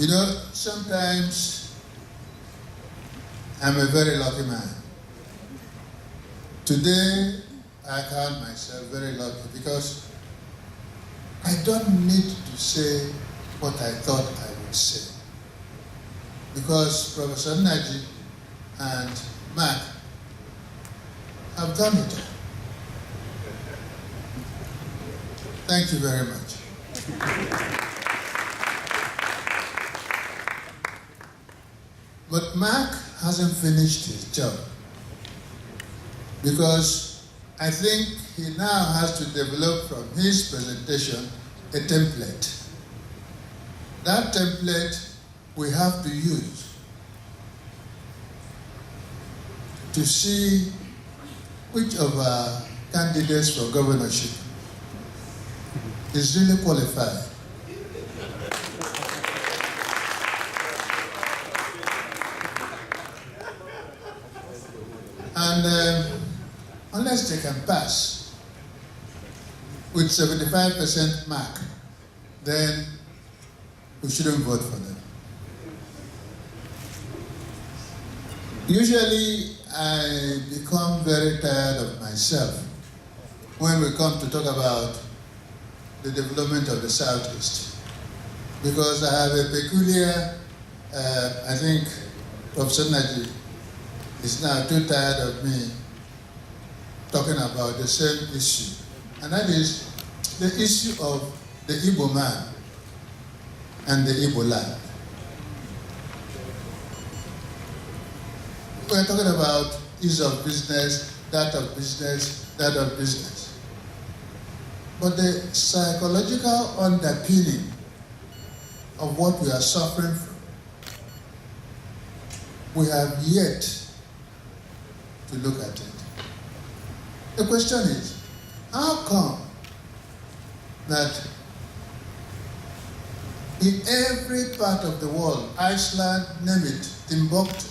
You know, sometimes I'm a very lucky man. Today, I count myself very lucky because I don't need to say what I thought I would say. Because Professor Naji and Mark have done it. Thank you very much. But Mark hasn't finished his job because I think he now has to develop from his presentation a template. That template we have to use to see which of our candidates for governorship is really qualified. And unless they can pass with 75% mark, then we shouldn't vote for them. Usually, I become very tired of myself when we come to talk about the development of the Southeast, because I have a peculiar, I think Professor Naji is now too tired of me talking about the same issue, and that is the issue of the Igbo man and the Igbo land. We're talking about ease of business, that of business, that of business. But the psychological underpinning of what we are suffering from, we have yet to look at it. The question is, how come that in every part of the world, Iceland, name it, Timbuktu,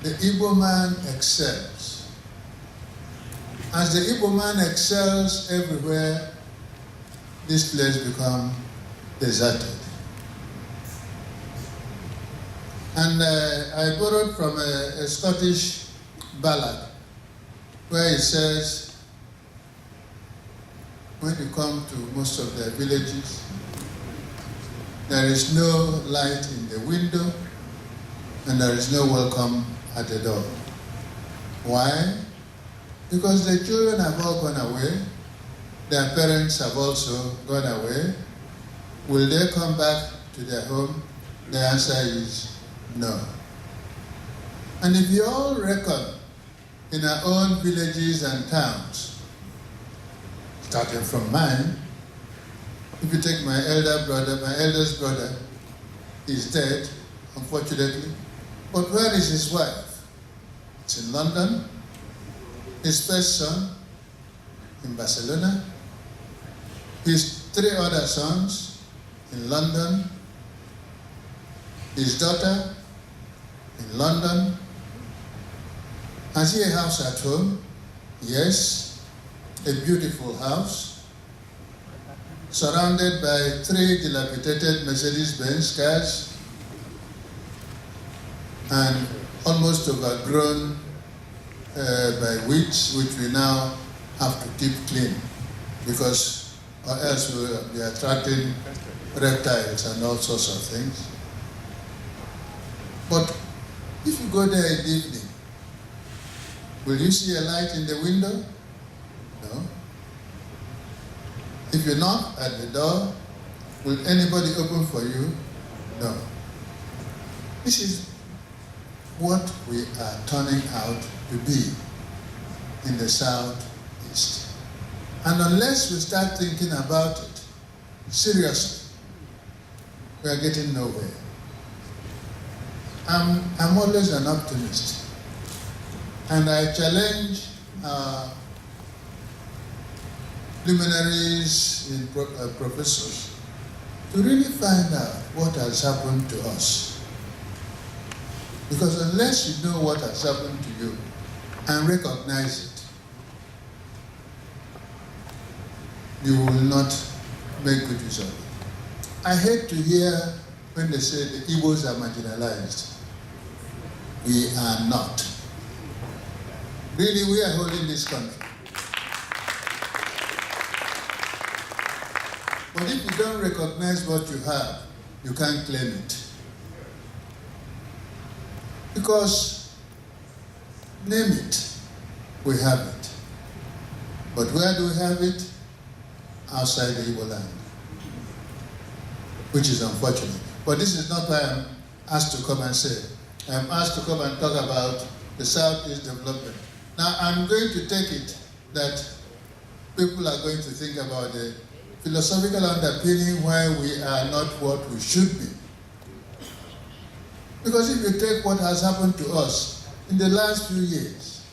the Igbo man excels? As the Igbo man excels everywhere, this place becomes deserted. And I borrowed from a Scottish ballad where it says, when you come to most of their villages, there is no light in the window and there is no welcome at the door. Why? Because the children have all gone away, their parents have also gone away. Will they come back to their home? The answer is no. And if you all reckon in our own villages and towns, starting from mine, if you take my elder brother, my eldest brother is dead, unfortunately, but where is his wife? It's in London. His first son in Barcelona. His 3 other sons in London. His daughter in London. Has he a house at home? Yes, a beautiful house, surrounded by 3 dilapidated Mercedes-Benz cars and almost overgrown by weeds, which we now have to keep clean, because or else we'll be attracting reptiles and all sorts of things. But if you go there in the evening, will you see a light in the window? No. If you knock at the door, will anybody open for you? No. This is what we are turning out to be in the Southeast. And unless we start thinking about it seriously, we are getting nowhere. I'm always an optimist. And I challenge luminaries in professors to really find out what has happened to us. Because unless you know what has happened to you and recognize it, you will not make good use of it. I hate to hear when they say the Igbos are marginalized. We are not. Really, we are holding this country. But if you don't recognize what you have, you can't claim it. Because, name it, we have it. But where do we have it? Outside the Igbo land, which is unfortunate. But this is not why I'm asked to come and say. I'm asked to come and talk about the Southeast development. Now, I'm going to take it that people are going to think about the philosophical underpinning why we are not what we should be. Because if you take what has happened to us in the last few years,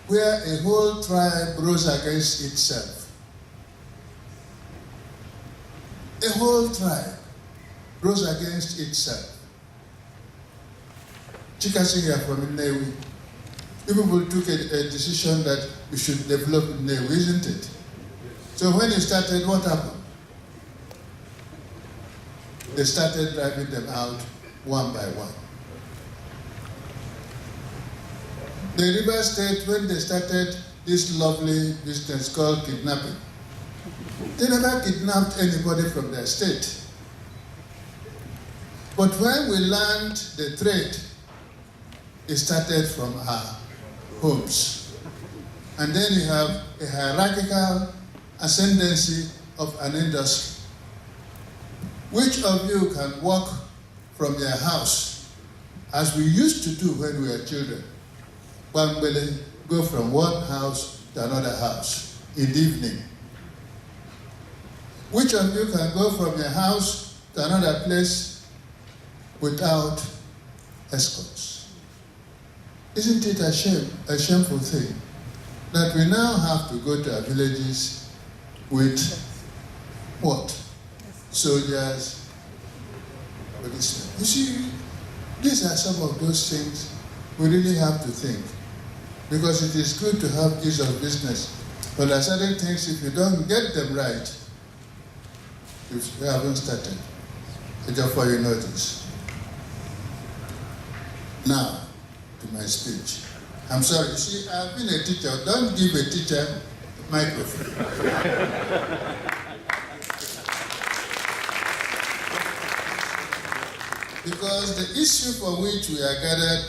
where a whole tribe rose against itself, a whole tribe rose against itself. Chikasiya from Enugu, people took a decision that we should develop Enugu, isn't it? So when it started, what happened? They started driving them out one by one. The River State, when they started this lovely business called kidnapping, they never kidnapped anybody from their state. But when we learned the trade, it started from our homes. And then you have a hierarchical ascendancy of an industry. Which of you can walk from your house, as we used to do when we were children, go from one house to another house in the evening? Which of you can go from your house to another place without escorts? Isn't it a shame, a shameful thing, that we now have to go to our villages with what? Soldiers, policemen. You see, these are some of those things we really have to think, because it is good to have ease of business, but there are certain things, if you don't get them right, you haven't started. Therefore, you know this. Now, to my speech. I'm sorry, you see, I've been a teacher. Don't give a teacher a microphone. Because the issue for which we are gathered,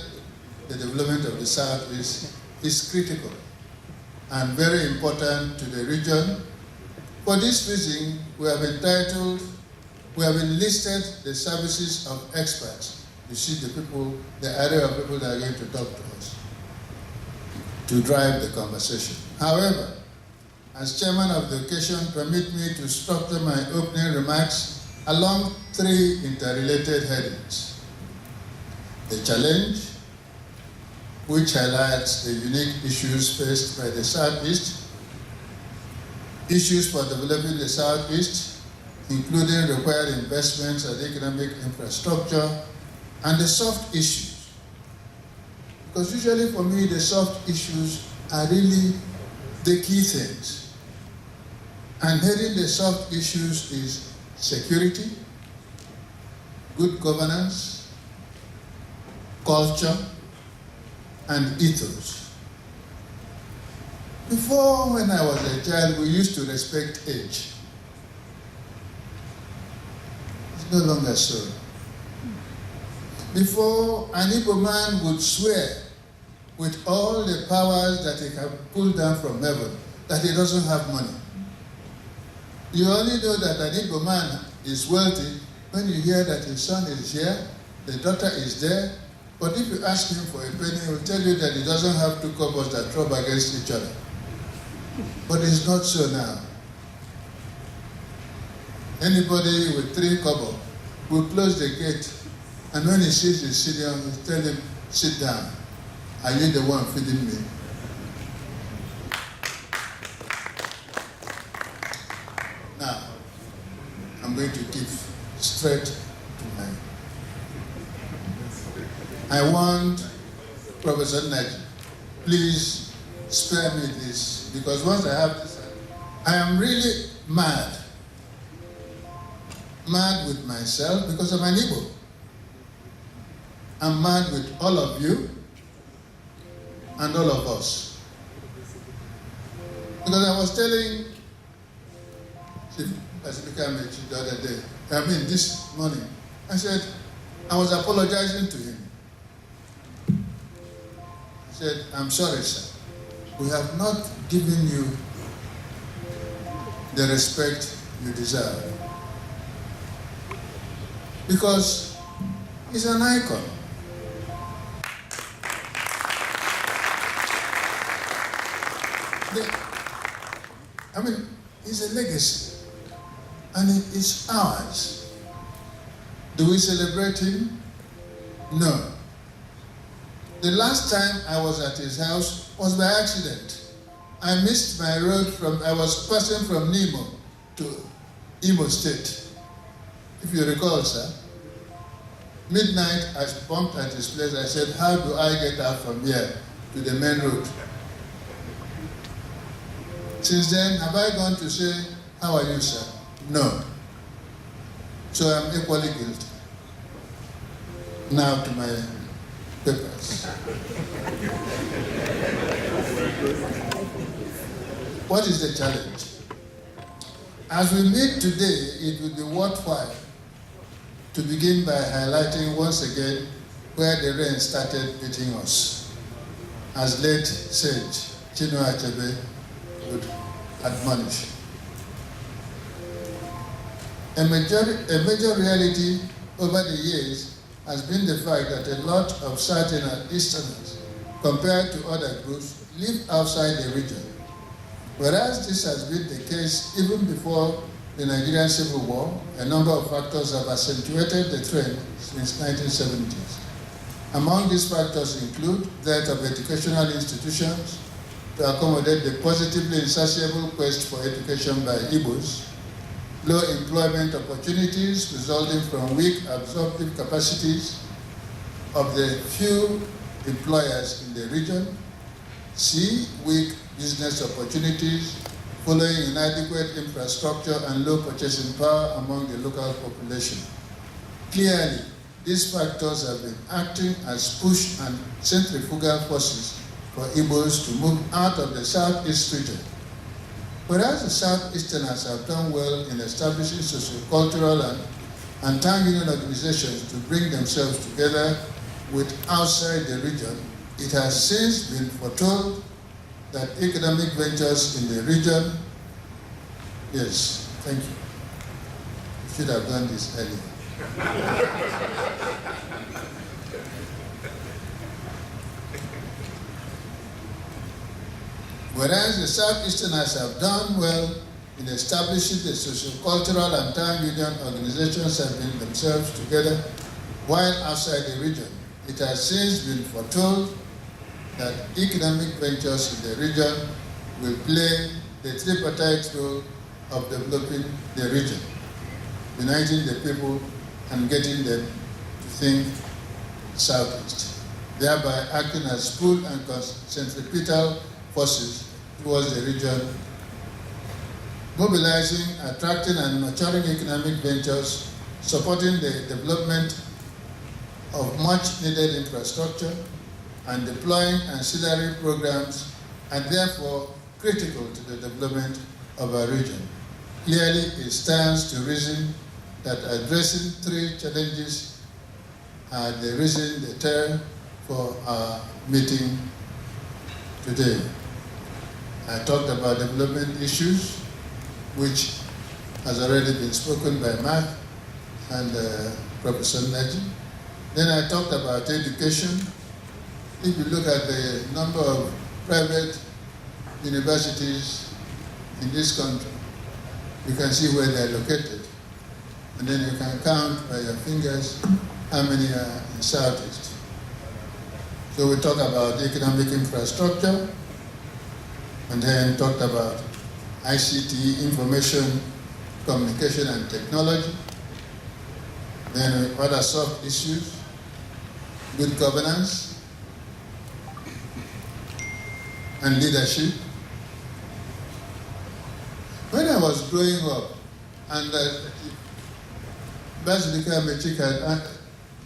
the development of the Southeast, is critical and very important to the region. For this reason, we have enlisted the services of experts. You see the people, the area of people that are going to talk to us, to drive the conversation. However, as chairman of the occasion, permit me to structure my opening remarks along three interrelated headings. The challenge, which highlights the unique issues faced by the Southeast, issues for developing the Southeast, including required investments and economic infrastructure, and the soft issues. Because usually for me, the soft issues are really the key things. And heading the soft issues is security, good governance, culture, and ethos. Before, when I was a child, we used to respect age. It's no longer so. Before, an Igbo man would swear with all the powers that he can pull down from heaven that he doesn't have money. You only know that an Igbo man is wealthy when you hear that his son is here, the daughter is there, but if you ask him for a penny, he will tell you that he doesn't have two couples that rub against each other. But it's not so now. Anybody with 3 kobo will close the gate, and when he sees his senior, he'll tell him, sit down. Are you the one feeding me? Now, I'm going to give straight to my... I want Professor Naji, please spare me this, because once I have this, I am really mad. mad with myself because I'm an Igbo. I'm mad with all of you and all of us. Because I was telling Pascal the other day, this morning, I said, I was apologizing to him. I said, I'm sorry, sir. We have not given you the respect you deserve. Because he's an icon. It's a legacy, and it is ours. Do we celebrate him? No. The last time I was at his house was by accident. I missed my road I was passing from Nemo to Imo State. If you recall, sir, midnight I bumped at his place. I said, how do I get out from here to the main road? Since then, have I gone to say, how are you, sir? No. So I'm equally guilty. Now to my papers. What is the challenge? As we meet today, it would be worthwhile to begin by highlighting once again where the rain started beating us. As late sage Chinua Achebe would admonish. A major reality over the years has been the fact that a lot of Southern Easterners, compared to other groups, live outside the region. Whereas this has been the case even before the Nigerian Civil War, a number of factors have accentuated the trend since 1970s. Among these factors include that of educational institutions to accommodate the positively insatiable quest for education by Igbos, low employment opportunities resulting from weak absorptive capacities of the few employers in the region, C, weak business opportunities following inadequate infrastructure and low purchasing power among the local population. Clearly, these factors have been acting as push and centrifugal forces for Igbos to move out of the Southeast region. Whereas the Southeasterners have done well in establishing socio-cultural and town union organizations to bring themselves together with outside the region, it has since been foretold that economic ventures in the region, yes, thank you. Should have done this earlier. Whereas the Southeasterners have done well in establishing the socio-cultural and town union organizations have been themselves together, while outside the region, it has since been foretold that economic ventures in the region will play the tripartite role of developing the region, uniting the people and getting them to think Southeast, thereby acting as pull and centripetal forces towards the region, mobilizing, attracting, and maturing economic ventures, supporting the development of much needed infrastructure, and deploying ancillary programs, and therefore critical to the development of our region. Clearly, it stands to reason that addressing three challenges are the reason, the term for our meeting today. I talked about development issues, which has already been spoken by Mark and Professor Naji. Then I talked about education. If you look at the number of private universities in this country, you can see where they're located. And then you can count by your fingers how many are in Southeast. So we talked about economic infrastructure, and then talked about ICT, information, communication and technology. Then other soft issues, good governance, and leadership. When I was growing up, and Basilika Mechika,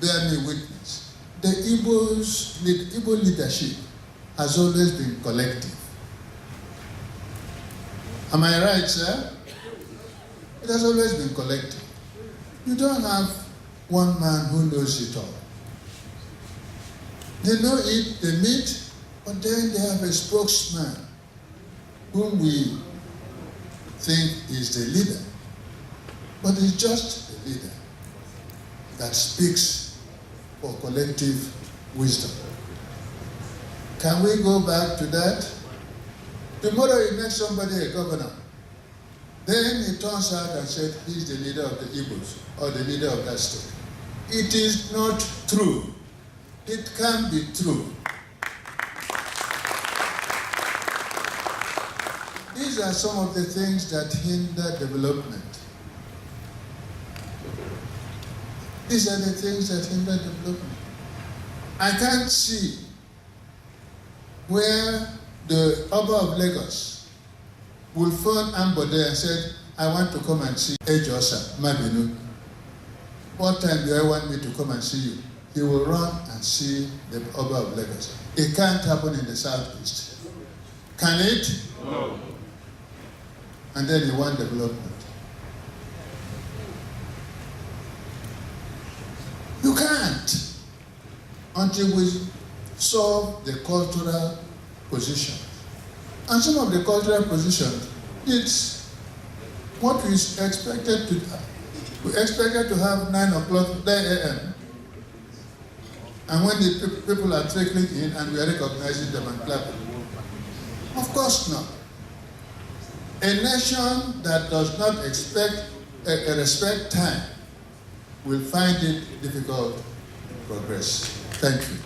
bear me witness. The Igbo leadership has always been collective. Am I right, sir? It has always been collective. You don't have one man who knows it all. They know it, they meet, but then they have a spokesman whom we think is the leader. But it's just the leader that speaks for collective wisdom. Can we go back to that? Tomorrow you make somebody a governor. Then he turns out and said he's the leader of the Igbos or the leader of that state. It is not true. It can be true. These are some of the things that hinder development. These are the things that hinder development. I can't see where the Oba of Lagos will phone Ambode and said, I want to come and see Ejosa, Mabinu. What time do I want me to come and see you? He will run and see the Oba of Lagos. It can't happen in the southeast. Can it? No. And then you want development. You can't until we solve the cultural position. And some of the cultural positions, it's what we expected to have. We expected to have 9 a.m. And when the people are trickling in and we are recognizing them and clapping. Of course not. A nation that does not respect time will find it difficult to progress. Thank you.